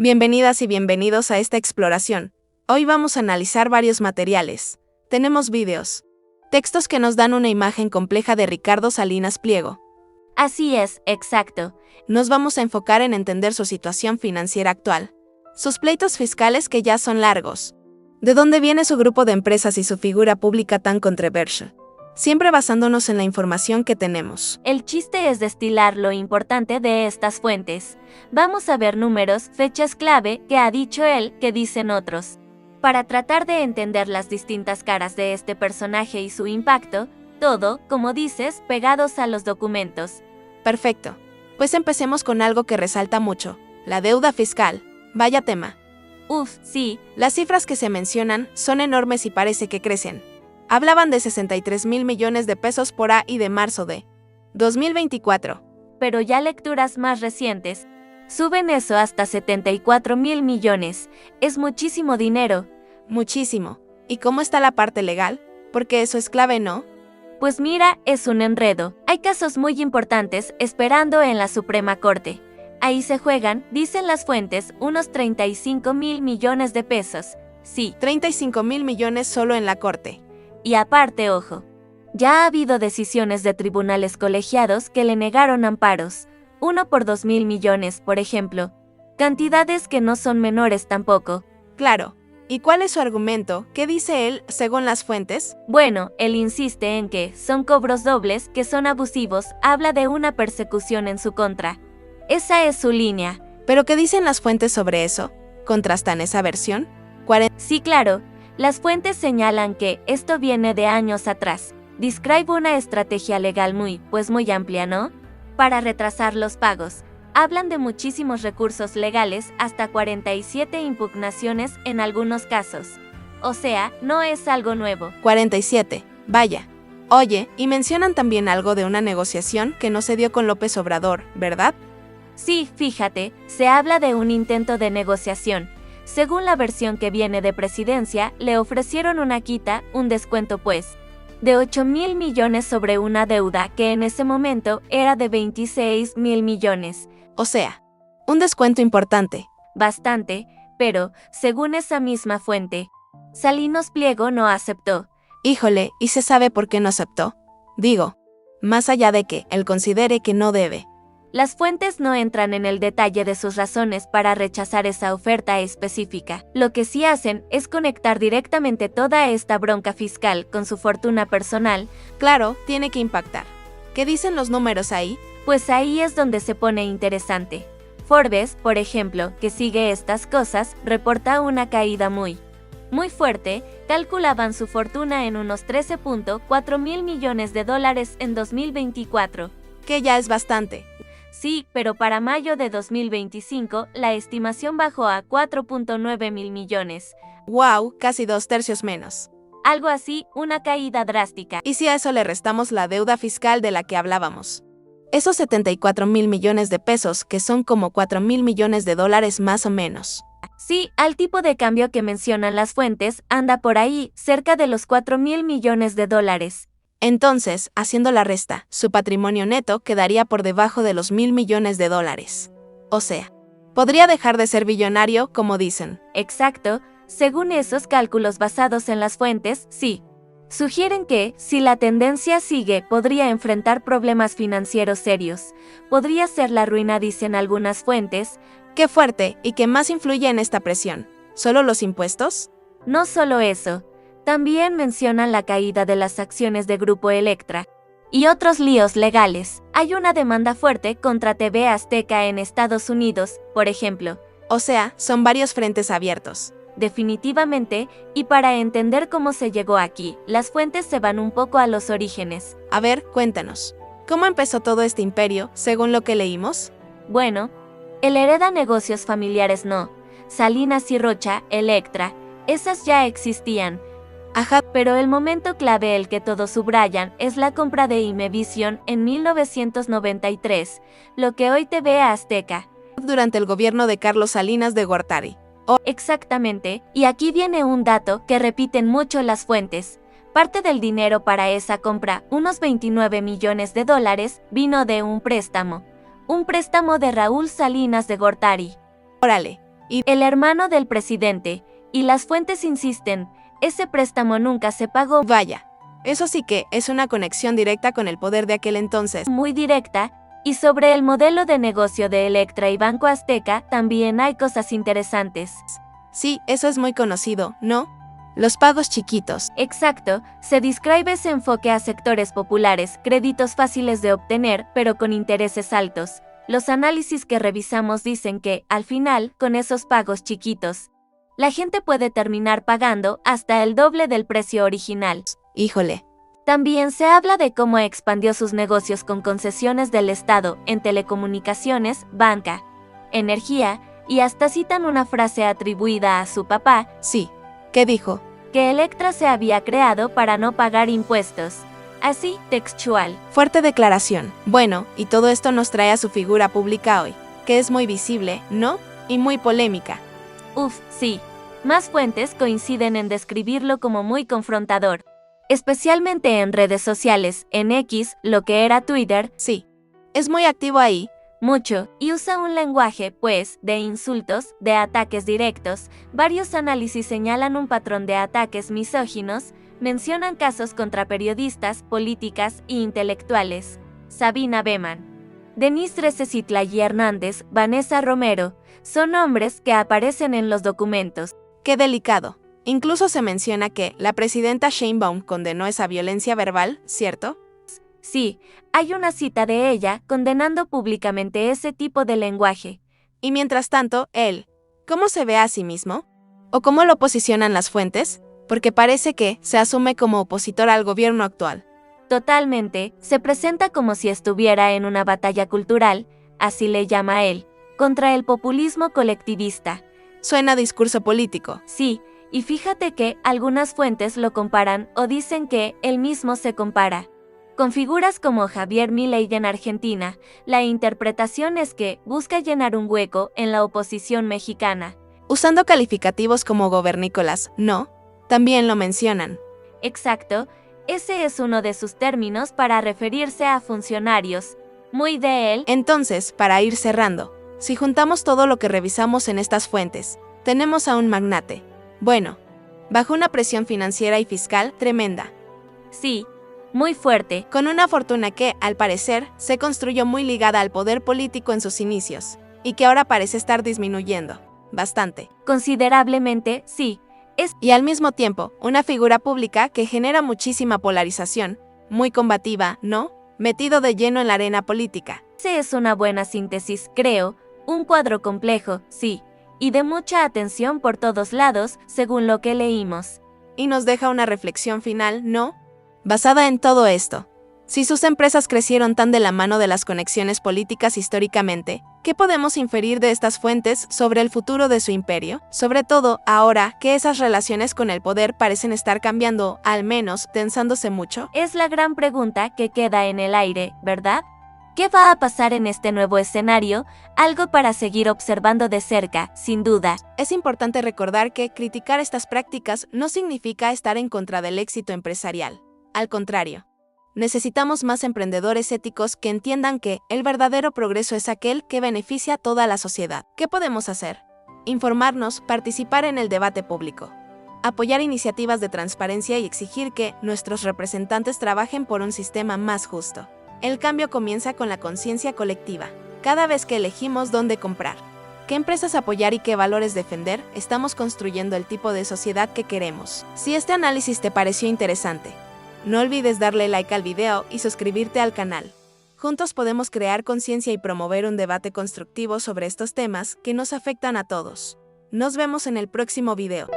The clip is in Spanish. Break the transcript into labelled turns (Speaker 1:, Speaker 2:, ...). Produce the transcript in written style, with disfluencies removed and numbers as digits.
Speaker 1: Bienvenidas y bienvenidos a esta exploración. Hoy vamos a analizar varios materiales. Tenemos vídeos, textos que nos dan una imagen compleja de Ricardo Salinas Pliego.
Speaker 2: Así es, exacto.
Speaker 1: Nos vamos a enfocar en entender su situación financiera actual, sus pleitos fiscales que ya son largos, de dónde viene su grupo de empresas y su figura pública tan controversial, siempre basándonos en la información que tenemos.
Speaker 2: El chiste es destilar lo importante de estas fuentes. Vamos a ver números, fechas clave, que ha dicho él, que dicen otros. Para tratar de entender las distintas caras de este personaje y su impacto, todo, como dices, pegados a los documentos.
Speaker 1: Perfecto. Pues empecemos con algo que resalta mucho, la deuda fiscal. Vaya tema.
Speaker 2: Uf, sí.
Speaker 1: Las cifras que se mencionan son enormes y parece que crecen. Hablaban de 63,000 millones de pesos por ahí de marzo de 2024.
Speaker 2: Pero ya lecturas más recientes suben eso hasta 74,000 millones. Es muchísimo dinero.
Speaker 1: Muchísimo. ¿Y cómo está la parte legal? Porque eso es clave, ¿no?
Speaker 2: Pues mira, es un enredo. Hay casos muy importantes esperando en la Suprema Corte. Ahí se juegan, dicen las fuentes, unos 35,000 millones de pesos. Sí.
Speaker 1: 35,000 millones solo en la Corte.
Speaker 2: Y aparte, ojo, ya ha habido decisiones de tribunales colegiados que le negaron amparos. Uno por 2,000 millones, por ejemplo. Cantidades que no son menores tampoco.
Speaker 1: Claro. ¿Y cuál es su argumento? ¿Qué dice él, según las fuentes?
Speaker 2: Bueno, él insiste en que son cobros dobles, que son abusivos, habla de una persecución en su contra. Esa es su línea.
Speaker 1: ¿Pero qué dicen las fuentes sobre eso? ¿Contrastan esa versión?
Speaker 2: Sí, claro. Las fuentes señalan que esto viene de años atrás. Describe una estrategia legal muy amplia, ¿no? Para retrasar los pagos. Hablan de muchísimos recursos legales, hasta 47 impugnaciones en algunos casos. O sea, no es algo nuevo.
Speaker 1: 47. Vaya. Oye, y mencionan también algo de una negociación que no se dio con López Obrador, ¿verdad?
Speaker 2: Sí, fíjate, se habla de un intento de negociación. Según la versión que viene de Presidencia, le ofrecieron una quita, un descuento de 8,000 millones sobre una deuda que en ese momento era de 26,000 millones.
Speaker 1: O sea, un descuento importante.
Speaker 2: Bastante, pero, según esa misma fuente, Salinas Pliego no aceptó.
Speaker 1: Híjole, ¿y se sabe por qué no aceptó? Digo, más allá de que él considere que no debe.
Speaker 2: Las fuentes no entran en el detalle de sus razones para rechazar esa oferta específica. Lo que sí hacen es conectar directamente toda esta bronca fiscal con su fortuna personal.
Speaker 1: Claro, tiene que impactar. ¿Qué dicen los números ahí?
Speaker 2: Pues ahí es donde se pone interesante. Forbes, por ejemplo, que sigue estas cosas, reporta una caída muy fuerte. Calculaban su fortuna en unos 13.4 mil millones de dólares en 2024.
Speaker 1: Que ya es bastante.
Speaker 2: Sí, pero para mayo de 2025, la estimación bajó a 4.9 mil millones.
Speaker 1: ¡Wow! Casi 2/3 menos.
Speaker 2: Algo así, una caída drástica.
Speaker 1: ¿Y si a eso le restamos la deuda fiscal de la que hablábamos? Esos 74,000 millones de pesos, que son como 4,000 millones de dólares más o menos.
Speaker 2: Sí, al tipo de cambio que mencionan las fuentes, anda por ahí, cerca de los 4,000 millones de dólares.
Speaker 1: Entonces, haciendo la resta, su patrimonio neto quedaría por debajo de los 1,000 millones de dólares. O sea, podría dejar de ser billonario, como dicen.
Speaker 2: Exacto, según esos cálculos basados en las fuentes, sí. Sugieren que, si la tendencia sigue, podría enfrentar problemas financieros serios. Podría ser la ruina, dicen algunas fuentes.
Speaker 1: ¡Qué fuerte! ¿Y qué más influye en esta presión? ¿Solo los impuestos?
Speaker 2: No solo eso. También mencionan la caída de las acciones de Grupo Electra y otros líos legales. Hay una demanda fuerte contra TV Azteca en Estados Unidos, por ejemplo.
Speaker 1: O sea, son varios frentes abiertos.
Speaker 2: Definitivamente, y para entender cómo se llegó aquí, las fuentes se van un poco a los orígenes.
Speaker 1: A ver, cuéntanos, ¿cómo empezó todo este imperio, según lo que leímos?
Speaker 2: Bueno, él hereda negocios familiares, no. Salinas y Rocha, Electra, esas ya existían.
Speaker 1: Ajá,
Speaker 2: pero el momento clave, el que todos subrayan, es la compra de Imevisión en 1993, lo que hoy TV Azteca.
Speaker 1: Durante el gobierno de Carlos Salinas de Gortari.
Speaker 2: Exactamente, y aquí viene un dato que repiten mucho las fuentes. Parte del dinero para esa compra, unos 29 millones de dólares, vino de un préstamo de Raúl Salinas de Gortari.
Speaker 1: Órale, Y
Speaker 2: el hermano del presidente, y las fuentes insisten, ese préstamo nunca se pagó.
Speaker 1: vaya, eso sí que es una conexión directa con el poder de aquel entonces.
Speaker 2: Muy directa, y sobre el modelo de negocio de Electra y Banco Azteca también hay cosas interesantes.
Speaker 1: Sí, eso es muy conocido, ¿no? Los pagos chiquitos.
Speaker 2: Exacto, se describe ese enfoque a sectores populares, créditos fáciles de obtener, pero con intereses altos. Los análisis que revisamos dicen que, al final, con esos pagos chiquitos, la gente puede terminar pagando hasta el doble del precio original.
Speaker 1: Híjole.
Speaker 2: También se habla de cómo expandió sus negocios con concesiones del Estado en telecomunicaciones, banca, energía, y hasta citan una frase atribuida a su papá,
Speaker 1: Sí. ¿Qué dijo?
Speaker 2: que Electra se había creado para no pagar impuestos. Así, textual.
Speaker 1: Fuerte declaración. Bueno, y todo esto nos trae a su figura pública hoy, que es muy visible, ¿no? Y muy polémica.
Speaker 2: Uf, sí. Más fuentes coinciden en describirlo como muy confrontador. Especialmente en redes sociales, en X, lo que era Twitter,
Speaker 1: Sí. Es muy activo ahí.
Speaker 2: mucho, y usa un lenguaje, pues, de insultos, de ataques directos. Varios análisis señalan un patrón de ataques misóginos, mencionan casos contra periodistas, políticas e intelectuales. Sabina Beman, Denise Recesitla y Hernández, Vanessa Romero, son nombres que aparecen en los documentos.
Speaker 1: Qué delicado. Incluso se menciona que la presidenta Sheinbaum condenó esa violencia verbal, ¿cierto?
Speaker 2: Sí, hay una cita de ella condenando públicamente ese tipo de lenguaje.
Speaker 1: Y mientras tanto, él, ¿cómo se ve a sí mismo? ¿O cómo lo posicionan las fuentes? Porque parece que se asume como opositor al gobierno actual.
Speaker 2: Totalmente, se presenta como si estuviera en una batalla cultural, así le llama él, contra el populismo colectivista.
Speaker 1: Suena a discurso político.
Speaker 2: Sí, y fíjate que algunas fuentes lo comparan o dicen que él mismo se compara con figuras como Javier Milei en Argentina. La interpretación es que busca llenar un hueco en la oposición mexicana.
Speaker 1: Usando calificativos como gobernícolas, ¿no? También lo mencionan.
Speaker 2: Exacto, ese es uno de sus términos para referirse a funcionarios. Muy de él.
Speaker 1: Entonces, para ir cerrando, si juntamos todo lo que revisamos en estas fuentes, tenemos a un magnate. Bueno, bajo una presión financiera y fiscal tremenda.
Speaker 2: Sí, muy fuerte.
Speaker 1: Con una fortuna que, al parecer, se construyó muy ligada al poder político en sus inicios, y que ahora parece estar disminuyendo. Bastante.
Speaker 2: Considerablemente, sí.
Speaker 1: Y al mismo tiempo, una figura pública que genera muchísima polarización, muy combativa, ¿no? Metido de lleno en la arena política.
Speaker 2: Esa es una buena síntesis, creo. Un cuadro complejo, sí. Y de mucha atención por todos lados, según lo que leímos.
Speaker 1: Y nos deja una reflexión final, ¿no? Basada en todo esto. Si sus empresas crecieron tan de la mano de las conexiones políticas históricamente, ¿qué podemos inferir de estas fuentes sobre el futuro de su imperio? Sobre todo, ahora que esas relaciones con el poder parecen estar cambiando, al menos tensándose mucho.
Speaker 2: Es la gran pregunta que queda en el aire, ¿verdad? ¿Qué va a pasar en este nuevo escenario? Algo para seguir observando de cerca, sin duda.
Speaker 1: Es importante recordar que criticar estas prácticas no significa estar en contra del éxito empresarial. Al contrario. Necesitamos más emprendedores éticos que entiendan que el verdadero progreso es aquel que beneficia a toda la sociedad. ¿Qué podemos hacer? Informarnos, participar en el debate público, apoyar iniciativas de transparencia y exigir que nuestros representantes trabajen por un sistema más justo. El cambio comienza con la conciencia colectiva. Cada vez que elegimos dónde comprar, qué empresas apoyar y qué valores defender, estamos construyendo el tipo de sociedad que queremos. Si este análisis te pareció interesante, no olvides darle like al video y suscribirte al canal. Juntos podemos crear conciencia y promover un debate constructivo sobre estos temas que nos afectan a todos. Nos vemos en el próximo video.